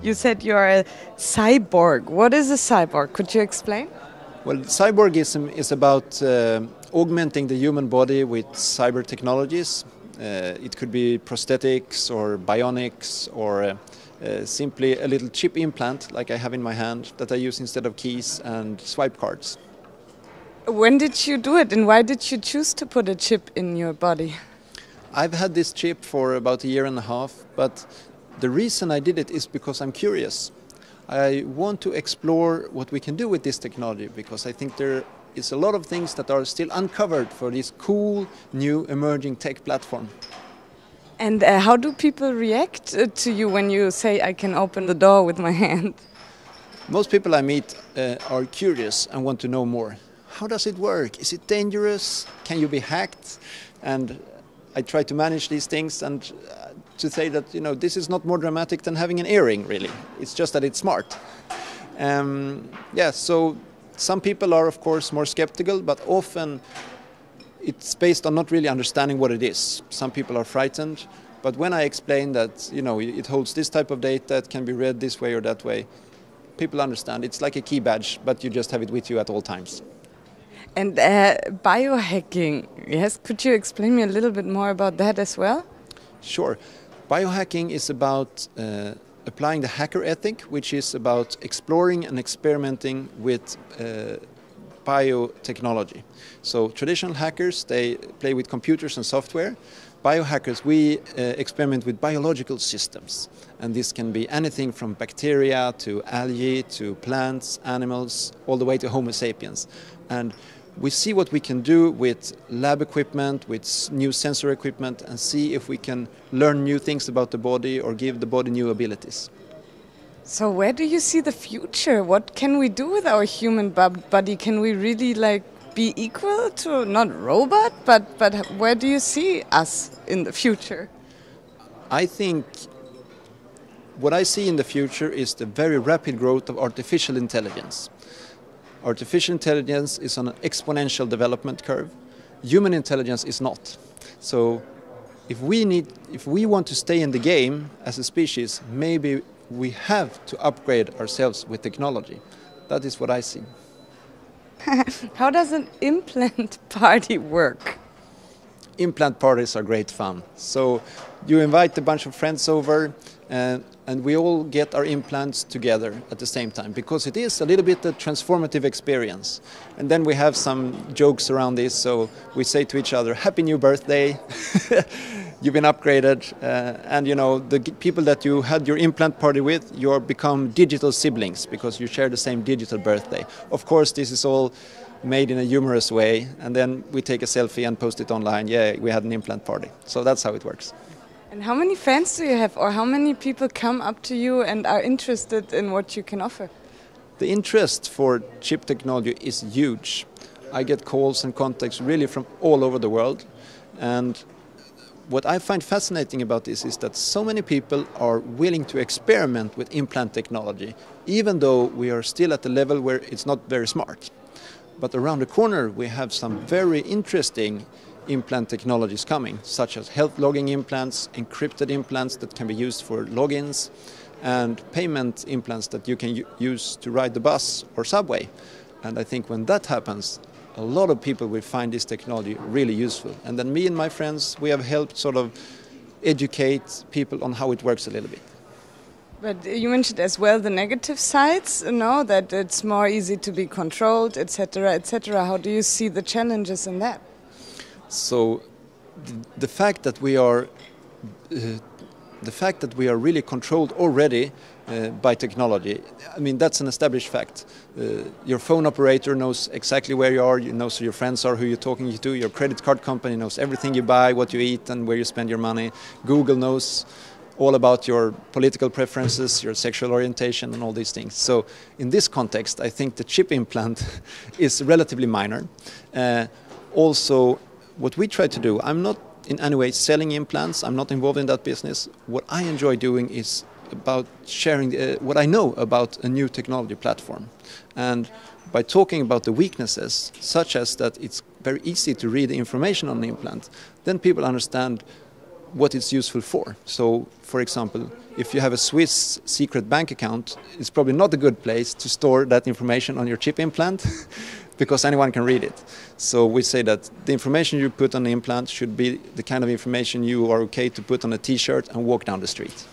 You said you're a cyborg. What is a cyborg? Could you explain? Well, cyborgism is about augmenting the human body with cyber technologies. It could be prosthetics or bionics or simply a little chip implant like I have in my hand that I use instead of keys and swipe cards. When did you do it and why did you choose to put a chip in your body? I've had this chip for about a year and a half, but the reason I did it is because I'm curious. I want to explore what we can do with this technology because I think there is a lot of things that are still uncovered for this cool, new, emerging tech platform. And how do people react to you when you say, I can open the door with my hand? Most people I meet are curious and want to know more. How does it work? Is it dangerous? Can you be hacked? And I try to manage these things and to say that, you know, this is not more dramatic than having an earring, really. It's just that it's smart. So some people are, of course, more skeptical, but often it's based on not really understanding what it is. Some people are frightened, but when I explain that, you know, it holds this type of data, it can be read this way or that way, people understand. It's like a key badge, but you just have it with you at all times. And biohacking, yes, could you explain me a little bit more about that as well? Sure. Biohacking is about applying the hacker ethic, which is about exploring and experimenting with biotechnology. So traditional hackers, they play with computers and software. Biohackers, we experiment with biological systems. And this can be anything from bacteria to algae to plants, animals, all the way to Homo sapiens. And we see what we can do with lab equipment, with new sensor equipment, and see if we can learn new things about the body or give the body new abilities. So where do you see the future? What can we do with our human body? Can we really be equal to, not robot, but where do you see us in the future? I think what I see in the future is the very rapid growth of artificial intelligence. Artificial intelligence is on an exponential development curve. Human intelligence is not. So if we want to stay in the game as a species, maybe we have to upgrade ourselves with technology. That is what I see. How does an implant party work? Implant parties are great fun. So you invite a bunch of friends over and we all get our implants together at the same time because it is a little bit a transformative experience. And then we have some jokes around this, so we say to each other, Happy New Birthday, you've been upgraded, and you know, the people that you had your implant party with, you become digital siblings because you share the same digital birthday. Of course, this is all made in a humorous way, and then we take a selfie and post it online. Yeah, we had an implant party. So that's how it works. And how many fans do you have, or how many people come up to you and are interested in what you can offer? The interest for chip technology is huge. I get calls and contacts really from all over the world. And what I find fascinating about this is that so many people are willing to experiment with implant technology, even though we are still at the level where it's not very smart. But around the corner we have some very interesting implant technologies coming, such as health logging implants, encrypted implants that can be used for logins, and payment implants that you can use to ride the bus or subway. And I think when that happens, a lot of people will find this technology really useful. And then me and my friends, we have helped sort of educate people on how it works a little bit. But you mentioned as well the negative sides, that it's more easy to be controlled, etc., etc. How do you see the challenges in that? So the fact that we are really controlled already by technology, I mean, that's an established fact. Your phone operator knows exactly where you are, knows who your friends are, who you're talking to. Your credit card company knows everything you buy, what you eat, and where you spend your money. Google knows all about your political preferences, your sexual orientation, and all these things. So in this context, I think the chip implant is relatively minor. Also, what we try to do, I'm not in any way selling implants, I'm not involved in that business. What I enjoy doing is about sharing what I know about a new technology platform. And by talking about the weaknesses, such as that it's very easy to read the information on the implant, then people understand what it's useful for. So, for example, if you have a Swiss secret bank account, it's probably not a good place to store that information on your chip implant because anyone can read it. So we say that the information you put on the implant should be the kind of information you are okay to put on a t-shirt and walk down the street.